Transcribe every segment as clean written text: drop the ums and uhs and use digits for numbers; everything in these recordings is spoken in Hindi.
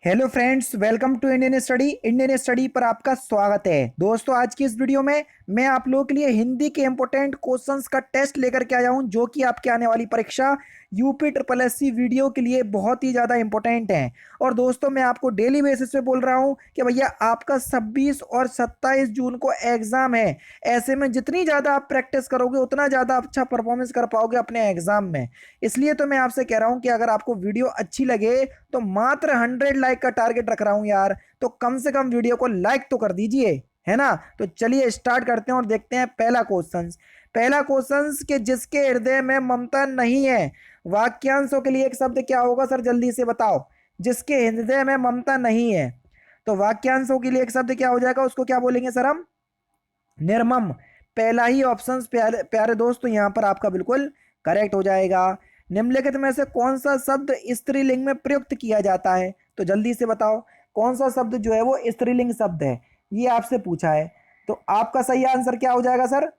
Hello friends, welcome to Indian study पर आपका स्वागत है। दोस्तों, आज की इस वीडियो में मैं आप लोगों के लिए हिंदी के इंपॉर्टेंट क्वेश्चंस का टेस्ट लेकर के आया हूं, जो कि आपके आने वाली परीक्षा यूपी ट्रिपल एससी वीडियो के लिए बहुत ही ज़्यादा इंपॉर्टेंट है। और दोस्तों, मैं आपको डेली बेसिस पे बोल रहा हूं कि भैया आपका 26 और 27 जून को एग्ज़ाम है। ऐसे में जितनी ज़्यादा आप प्रैक्टिस करोगे उतना ज़्यादा अच्छा परफॉर्मेंस कर पाओगे अपने एग्ज़ाम में। इसलिए तो मैं आपसे कह रहा हूँ कि अगर आपको वीडियो अच्छी लगे तो मात्र 100 लाइक का टारगेट रख रहा हूं यार, तो कम से कम वीडियो को लाइक तो कर दीजिए, है ना। तो चलिए स्टार्ट करते हैं और देखते हैं पहला क्वेश्चन कि जिसके हृदय में ममता नहीं है, वाक्यांशों के लिए एक शब्द क्या होगा सर, जल्दी से बताओ। जिसके हृदय में ममता नहीं है, तो वाक्यांशों के लिए एक शब्द क्या हो जाएगा, उसको क्या बोलेंगे सर हम? निर्मम। पहला ही ऑप्शन प्यारे प्यारे दोस्त यहाँ पर आपका बिल्कुल करेक्ट हो जाएगा। निम्नलिखित में से कौन सा शब्द स्त्रीलिंग में प्रयुक्त किया जाता है, तो जल्दी से बताओ कौन सा शब्द जो है वो स्त्रीलिंग शब्द है, ये आपसे पूछा है। तो आपका सही आंसर क्या हो जाएगा सर?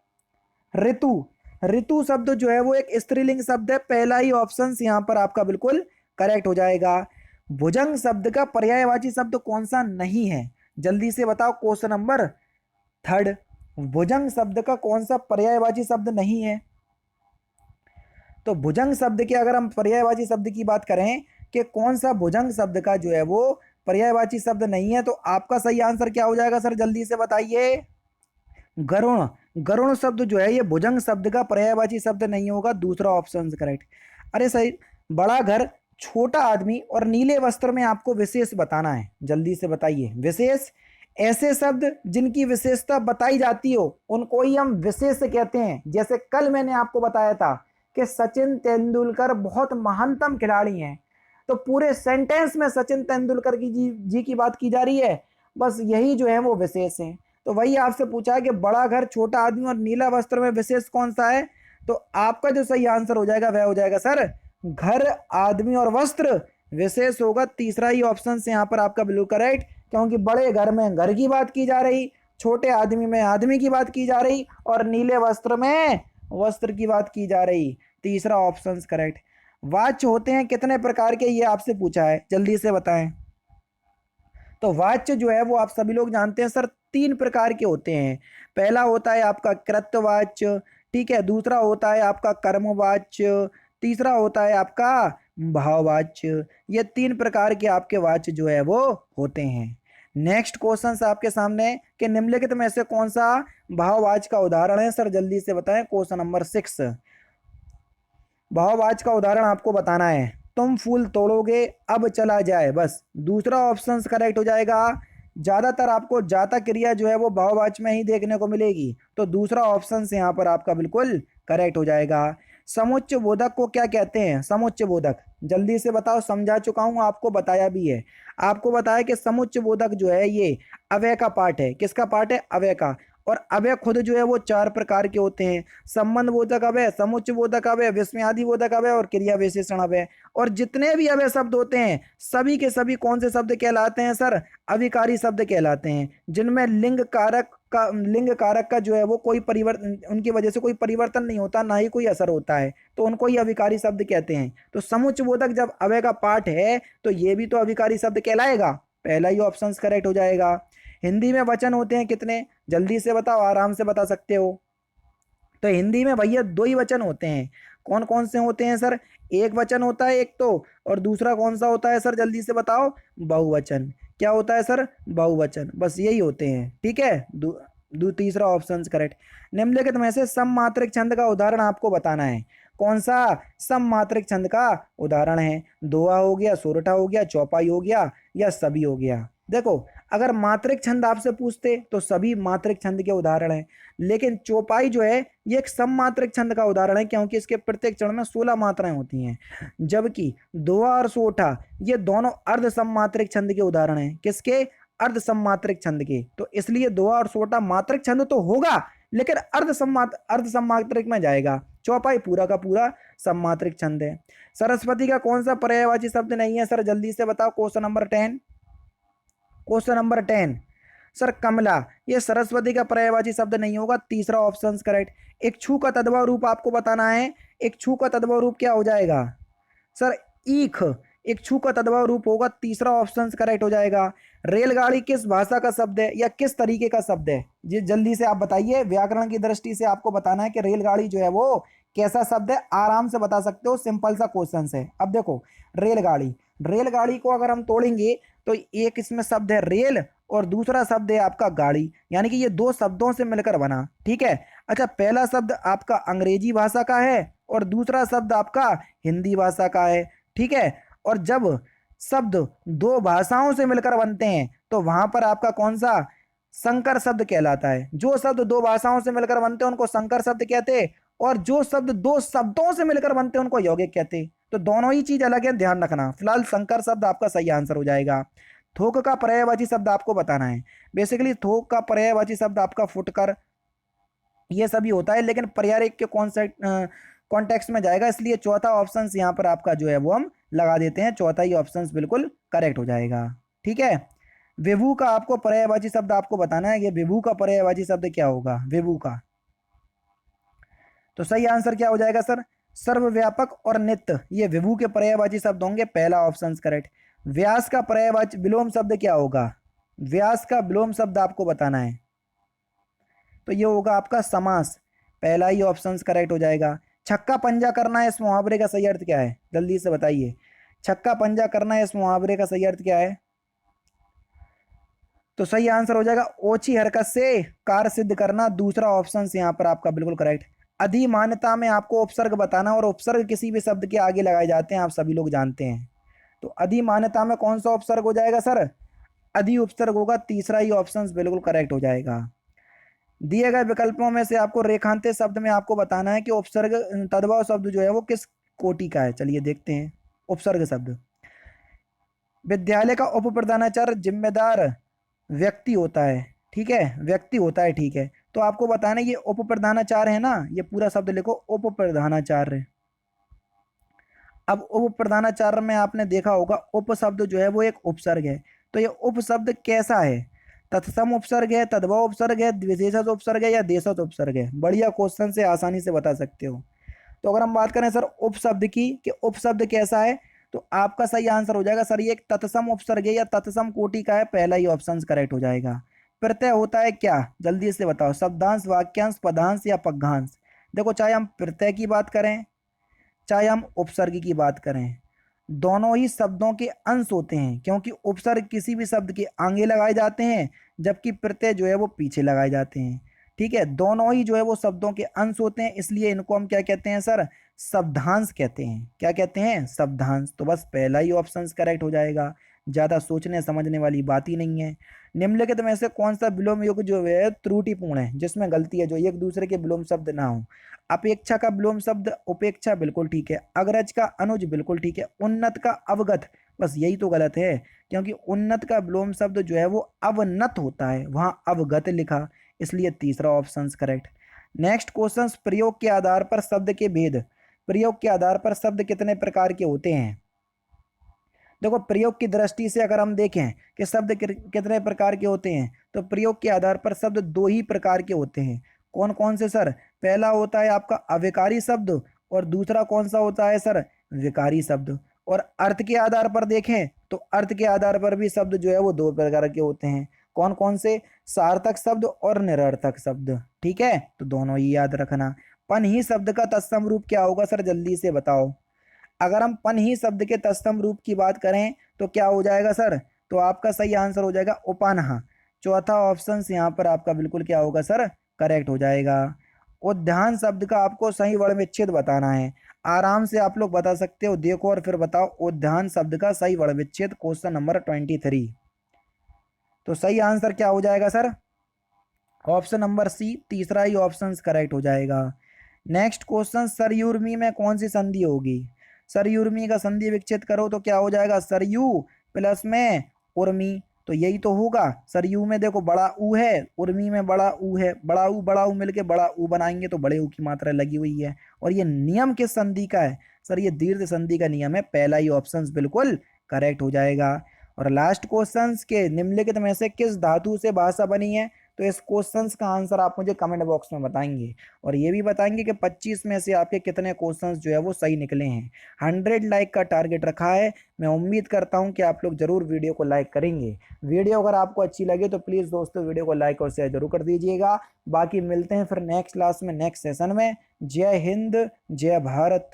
ऋतु। ऋतु शब्द जो है वो एक स्त्रीलिंग शब्द है। पहला ही ऑप्शन यहाँ पर आपका बिल्कुल करेक्ट हो जाएगा। भुजंग शब्द का पर्यायवाची शब्द कौन सा नहीं है, जल्दी से बताओ। क्वेश्चन नंबर थर्ड, भुजंग शब्द का कौन सा पर्यायवाची शब्द नहीं है? तो भुजंग शब्द के अगर हम पर्यायवाची शब्द की बात करें कि कौन सा भुजंग शब्द का जो है वो पर्यायवाची शब्द नहीं है, तो आपका सही आंसर क्या हो जाएगा सर, जल्दी से बताइए। गरुण। गरुण शब्द जो है ये भुजंग शब्द का पर्यायवाची शब्द नहीं होगा, दूसरा ऑप्शन करेक्ट। अरे सही, बड़ा घर, छोटा आदमी और नीले वस्त्र में आपको विशेष बताना है, जल्दी से बताइए। विशेष, ऐसे शब्द जिनकी विशेषता बताई जाती हो उनको ही हम विशेष कहते हैं। जैसे कल मैंने आपको बताया था कि सचिन तेंदुलकर बहुत महानतम खिलाड़ी हैं, तो पूरे सेंटेंस में सचिन तेंदुलकर की जी की बात की जा रही है, बस यही जो है वो विशेष है। तो वही आपसे पूछा है कि बड़ा घर, छोटा आदमी और नीला वस्त्र में विशेष कौन सा है, तो आपका जो सही आंसर हो जाएगा वह हो जाएगा सर घर, आदमी और वस्त्र विशेष होगा। तीसरा ही ऑप्शन से यहाँ पर आपका बिल्कुल करेक्ट, क्योंकि बड़े घर में घर की बात की जा रही, छोटे आदमी में आदमी की बात की जा रही और नीले वस्त्र में वस्त्र की बात की जा रही। तीसरा ऑप्शन करेक्ट। वाच्य होते हैं कितने प्रकार के, ये आपसे पूछा है, जल्दी से बताएं। तो वाच्य जो है वो आप सभी लोग जानते हैं सर, 3 प्रकार के होते हैं। पहला होता है आपका कृतवाच्य, ठीक है। दूसरा होता है आपका कर्मवाच्य, तीसरा होता है आपका भाववाच्य। ये 3 प्रकार के आपके वाच्य जो है वो होते हैं। नेक्स्ट क्वेश्चन आपके सामने कि निम्नलिखित में से कौन सा भाववाच्य का उदाहरण है, सर जल्दी से बताएं। क्वेश्चन नंबर 6, भाववाच्य का उदाहरण आपको बताना है। तुम फूल तोड़ोगे अब चला जाए, बस दूसरा ऑप्शन करेक्ट हो जाएगा। ज्यादातर आपको जाता क्रिया जो है वो भाववाच्य में ही देखने को मिलेगी, तो दूसरा ऑप्शन से यहाँ पर आपका बिल्कुल करेक्ट हो जाएगा। समुच्चय बोधक को क्या कहते हैं? समुच्चय बोधक जल्दी से बताओ, समझा चुका हूं, आपको बताया भी है। आपको बताया कि समुच्चय बोधक जो है ये अव्यय का पार्ट है। किसका पार्ट है? अव्यय का। और अव्यय खुद जो है वो 4 प्रकार के होते हैं: संबंध बोधक अव्यय, समुच्चय बोधक अव्यय, विस्मयादि बोधक अव्यय और क्रिया विशेषण अव्यय। और जितने भी अव्यय शब्द होते हैं सभी के सभी कौन से शब्द कहलाते हैं सर? अविकारी शब्द कहलाते हैं, जिनमें लिंग कारक का जो है वो कोई परिवर्तन, उनकी वजह से कोई परिवर्तन नहीं होता, ना ही कोई असर होता है, तो उनको ही अविकारी शब्द कहते हैं। तो समुच्चय बोधक जब अव्यय का पार्ट है तो ये भी तो अविकारी शब्द कहलाएगा। पहला ही ऑप्शन करेक्ट हो जाएगा। हिंदी में वचन होते हैं कितने, जल्दी से बताओ, आराम से बता सकते हो। तो हिंदी में भैया 2 ही वचन होते हैं। कौन कौन से होते हैं सर? एक वचन होता है एक तो, और दूसरा कौन सा होता है सर, जल्दी से बताओ? बहुवचन। क्या होता है सर? बहुवचन, बस यही होते हैं, ठीक है। तीसरा ऑप्शन करेक्ट। निम्नलिखित में से सममात्रिक छंद का उदाहरण आपको बताना है। कौन सा सममात्रिक छंद का उदाहरण है? दोहा हो गया, सोरठा हो गया, चौपाई हो गया, या सभी हो गया। देखो, अगर मात्रिक छंद आपसे पूछते तो सभी मात्रिक छंद के उदाहरण हैं, लेकिन चौपाई जो है ये एक सममात्रिक छंद का उदाहरण है, क्योंकि इसके प्रत्येक चरण में 16 मात्राएं होती हैं। जबकि दोहा और सोठा ये दोनों अर्ध सममात्रिक छंद के उदाहरण हैं। किसके? अर्ध सममात्रिक छंद के। तो इसलिए दोहा और सोठा मात्रिक छंद तो होगा, लेकिन अर्ध सममात्रिक में जाएगा। चौपाई पूरा का पूरा सममात्रिक छंद है। सरस्वती का कौन सा पर्यायवाची शब्द नहीं है सर, जल्दी से बताओ। Question number 10, question number 10 sir Kamala, ये सरस्वती का पर्यायवाची शब्द नहीं होगा, तीसरा ऑप्शन करेक्ट। इक्षु का तद्भव रूप आपको बताना है। इक्षु का तद्भव रूप क्या हो जाएगा सर? ईख। इच्छु का तद्भव रूप होगा, तीसरा ऑप्शन करेक्ट हो जाएगा। रेलगाड़ी किस भाषा का शब्द है या किस तरीके का शब्द है, जी जल्दी से आप बताइए, व्याकरण की दृष्टि से आपको बताना है कि रेलगाड़ी जो है वो कैसा शब्द है, आराम से बता सकते हो, सिंपल सा क्वेश्चन है। अब देखो रेलगाड़ी, रेलगाड़ी को अगर हम तोड़ेंगे तो एक इसमें शब्द है रेल और दूसरा शब्द है आपका गाड़ी, यानी कि ये दो शब्दों से मिलकर बना, ठीक है। अच्छा, पहला शब्द आपका अंग्रेजी भाषा का है और दूसरा शब्द आपका हिंदी भाषा का है, ठीक है। और जब शब्द दो भाषाओं से मिलकर बनते हैं तो वहां पर आपका कौन सा संकर शब्द कहलाता है। जो शब्द दो भाषाओं से मिलकर बनते हैं उनको संकर शब्द कहते हैं, और जो शब्द दो शब्दों से मिलकर बनते हैं उनको यौगिक कहते हैं। तो दोनों ही चीज अलग है, ध्यान रखना। फिलहाल संकर शब्द आपका सही आंसर हो जाएगा। थोक का पर्यायवाची शब्द आपको बताना है। बेसिकली थोक का पर्यायवाची शब्द आपका फुटकर, ये सभी होता है, लेकिन पर्यायक के कॉन्टेक्स्ट में जाएगा, इसलिए चौथा ऑप्शन यहाँ पर आपका जो है वो हम लगा देते हैं। चौथा ही ऑप्शन बिल्कुल करेक्ट हो जाएगा, ठीक है। विभू का आपको पर्यायवाची शब्द आपको बताना है, ये विभू का पर्यायवाची शब्द क्या होगा, विभू का। तो सही आंसर क्या हो जाएगा सर, सर्वव्यापक और नित्य, ये विभू के पर्यायवाची शब्द होंगे, पहला ऑप्शन करेक्ट। व्यास का पर्यायवाची विलोम शब्द क्या होगा, व्यास का विलोम शब्द आपको बताना है, तो ये होगा आपका समास, पहला ही ऑप्शन करेक्ट हो जाएगा। छक्का पंजा करना है, इस मुहावरे का सही अर्थ क्या है, जल्दी से बताइए। छक्का पंजा करना है, इस मुहावरे का सही अर्थ क्या है। तो सही आंसर हो जाएगा ओछी हरकत से कार्य सिद्ध करना, दूसरा ऑप्शन यहाँ पर आपका बिल्कुल करेक्ट। अधिमान्यता में आपको उपसर्ग बताना, और उपसर्ग किसी भी शब्द के आगे लगाए जाते हैं, आप सभी लोग जानते हैं। तो अधिमान्यता में कौन सा उपसर्ग हो जाएगा सर, अधि उपसर्ग होगा, तीसरा ही ऑप्शन बिल्कुल करेक्ट हो जाएगा। दिए गए विकल्पों में से आपको रेखांकित शब्द में आपको बताना है कि उपसर्ग तद्भव शब्द जो है वो किस कोटि का है। चलिए देखते हैं। उपसर्ग शब्द, विद्यालय का उप प्रधानाचार्य जिम्मेदार व्यक्ति होता है, ठीक है, व्यक्ति होता है, ठीक है। तो आपको बताना है ये उप प्रधानाचार्य है ना, ये पूरा शब्द लिखो, उप प्रधानाचार्य। अब उप प्रधानाचार्य में आपने देखा होगा उप शब्द जो है वो एक उपसर्ग है, तो ये उप शब्द कैसा है, तत्सम उपसर्ग है, तद्भव उपसर्ग है, विशेषण उपसर्ग है या देशज उपसर्ग है। बढ़िया क्वेश्चन से आसानी से बता सकते हो। तो अगर हम बात करें सर उपशब्द की कि उपशब्द कैसा है, तो आपका सही आंसर हो जाएगा सर ये एक तत्सम उपसर्ग है या तत्सम कोटि का है, पहला ही ऑप्शन करेक्ट हो जाएगा। प्रत्यय होता है क्या, जल्दी से बताओ, शब्दांश, वाक्यांश, पदांश या पग्घांश। देखो चाहे हम प्रत्यय की बात करें चाहे हम उपसर्ग की बात करें, दोनों ही शब्दों के अंश होते हैं, क्योंकि उपसर्ग किसी भी शब्द के आगे लगाए जाते हैं जबकि प्रत्यय जो है वो पीछे लगाए जाते हैं, ठीक है। दोनों ही जो है वो शब्दों के अंश होते हैं, इसलिए इनको हम क्या कहते हैं सर, शब्दांश कहते हैं। क्या कहते हैं, शब्दांश। तो बस पहला ही ऑप्शन करेक्ट हो जाएगा, ज़्यादा सोचने समझने वाली बात ही नहीं है। निम्नलिखित में से कौन सा विलोम युग जो है त्रुटिपूर्ण है, जिसमें गलती है, जो एक दूसरे के विलोम शब्द ना हो। अपेक्षा का विलोम शब्द उपेक्षा, बिल्कुल ठीक है। अग्रज का अनुज, बिल्कुल ठीक है। उन्नत का अवगत, बस यही तो गलत है, क्योंकि उन्नत का विलोम शब्द जो है वो अवनत होता है, वहां अवगत लिखा, इसलिए तीसरा ऑप्शन करेक्ट। नेक्स्ट क्वेश्चन, प्रयोग के आधार पर शब्द के भेद। प्रयोग के आधार पर शब्द कितने प्रकार के होते हैं। देखो प्रयोग की दृष्टि से अगर हम देखें कि शब्द कितने प्रकार के होते हैं, तो प्रयोग के आधार पर शब्द दो ही प्रकार के होते हैं। कौन कौन से सर, पहला होता है आपका अविकारी शब्द और दूसरा कौन सा होता है सर, विकारी शब्द। और अर्थ के आधार पर देखें तो अर्थ के आधार पर भी शब्द जो है वो दो प्रकार के होते हैं। कौन कौन से, सार्थक शब्द और निरर्थक शब्द, ठीक है। तो दोनों ही याद रखना। पन ही शब्द का तत्सम रूप क्या होगा सर, जल्दी से बताओ। अगर हम पन ही शब्द के तत्सम रूप की बात करें तो क्या हो जाएगा सर, तो आपका सही आंसर हो जाएगा उपानहा। चौथा ऑप्शन यहाँ पर आपका बिल्कुल क्या होगा सर, करेक्ट हो जाएगा। उद्यान शब्द का आपको सही वर्ण विच्छेद बताना है, आराम से आप लोग बता सकते हो, देखो और फिर बताओ उद्यान शब्द का सही वर्ण विच्छेद, क्वेश्चन नंबर 23। तो सही आंसर क्या हो जाएगा सर, ऑप्शन नंबर सी, तीसरा ही ऑप्शन करेक्ट हो जाएगा। नेक्स्ट क्वेश्चन, सरयुर्मी में कौन सी संधि होगी। सरयुर्मी का संधि विच्छेद करो तो क्या हो जाएगा, सरयू प्लस में उर्मी, तो यही तो होगा। सरयू में देखो बड़ा ऊ है, उर्मी में बड़ा ऊ है, बड़ा ऊ मिलके बड़ा ऊ बनाएंगे तो बड़े ऊ की मात्रा लगी हुई है। और ये नियम किस संधि का है सर, ये दीर्घ संधि का नियम है, पहला ही ऑप्शन बिल्कुल करेक्ट हो जाएगा। और लास्ट क्वेश्चन के निम्नलिखित में से किस धातु से भाषा बनी है, तो इस क्वेश्चंस का आंसर आप मुझे कमेंट बॉक्स में बताएंगे और ये भी बताएंगे कि 25 में से आपके कितने क्वेश्चंस जो है वो सही निकले हैं। 100 लाइक का टारगेट रखा है। मैं उम्मीद करता हूँ कि आप लोग जरूर वीडियो को लाइक करेंगे। वीडियो अगर आपको अच्छी लगे तो प्लीज़ दोस्तों वीडियो को लाइक और शेयर जरूर कर दीजिएगा। बाकी मिलते हैं फिर नेक्स्ट क्लास में, नेक्स्ट सेशन में। जय हिंद, जय भारत।